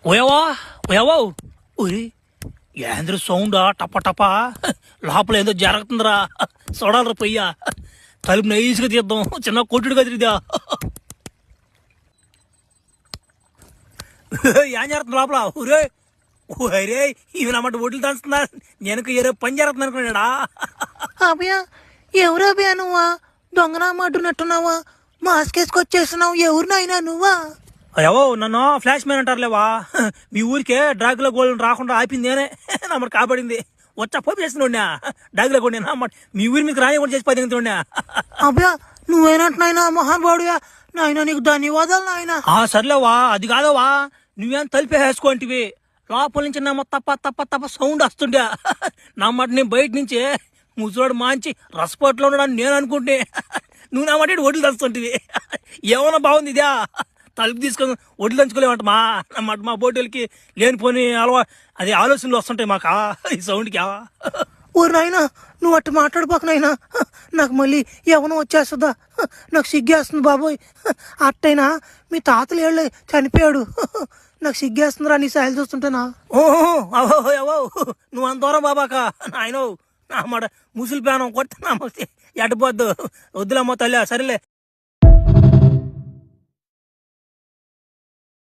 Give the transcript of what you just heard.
ఓయవా ఓయవో ఒరి ఏంద్ర సౌండ్ టప టప లోపల ఏదో జరుగుతుందిరా చూడాలరా పొయ్యా తలుపు నైస్గా తీద్దాం చిన్న కొట్టుడుగా తిరిగిదా ఏం జరుగుతుంది లోపల ఊరే ఊరే ఇవి నమ్మటి ఒడ్లు దంచుతున్నా నేను ఏదో పని జరుగుతుంది అనుకున్నాడా అభయ ఎవరు అభయ నువ్వా దొంగనా మాటున్నట్టున్నావా మాస్క్ వేసుకొచ్చేస్తున్నావు ఎవరు నాయనా నువ్వా? అయ్యో నన్ను ఫ్లాష్ మ్యాన్ అంటారులేవా మీ ఊరికే డ్రాగుల గోల్డ్ రాకుండా ఆపింది నేనే నమ్మడు కాపాడింది వచ్చా పోయి చేస్తున్నా డ్రాగుల గోల్డ్ నేను మీ ఊరి మీకు రాని కూడా చేసి పదింటున్నా అభయ నువ్వేనట్టు నాయనా మహానుభావుడివా నాయన నీకు ధన్యవాదాలు నాయన. సర్లేవా అది కాదవా నువ్వేం తలిపేసుకోంటివి లోపల నుంచి నమ్మ తప్ప తప్ప తప్ప సౌండ్ వస్తుండే నమ్మటి నేను బయట నుంచే ముసలోడు మాంచి రసపట్లో ఉన్నాడని నేను అనుకుంటే నువ్వు నా మాట ఒడ్లు దంచుతుంటివి ఏమన్నా బాగుంది ఇదా తలుపు తీసుకొని ఒడ్లు దంచుకోలేమంట మా బోటోళ్ళకి లేనిపోని అది ఆలోచనలు వస్తుంటాయి మాకు ఈ సౌండ్కి ఓ నాయనా నువ్వు అట్టు మాట్లాడిపోక నాయనా నాకు మళ్ళీ ఎవనో వచ్చేస్తుందా నాకు సిగ్గేస్తుంది బాబోయ్. అట్టయినా మీ తాతలు ఏళ్ళు చనిపోయాడు నాకు సిగ్గేస్తుందిరా నీ సాయలు చూస్తుంటేనా. ఓహో అవో నువ్వు అంత దూరం బాబాక ఆయన నా మాట ముసులు పేనం కొట్టినా ఎట్టపోద్దు వద్దులమ్మ తల్లి సరేలే.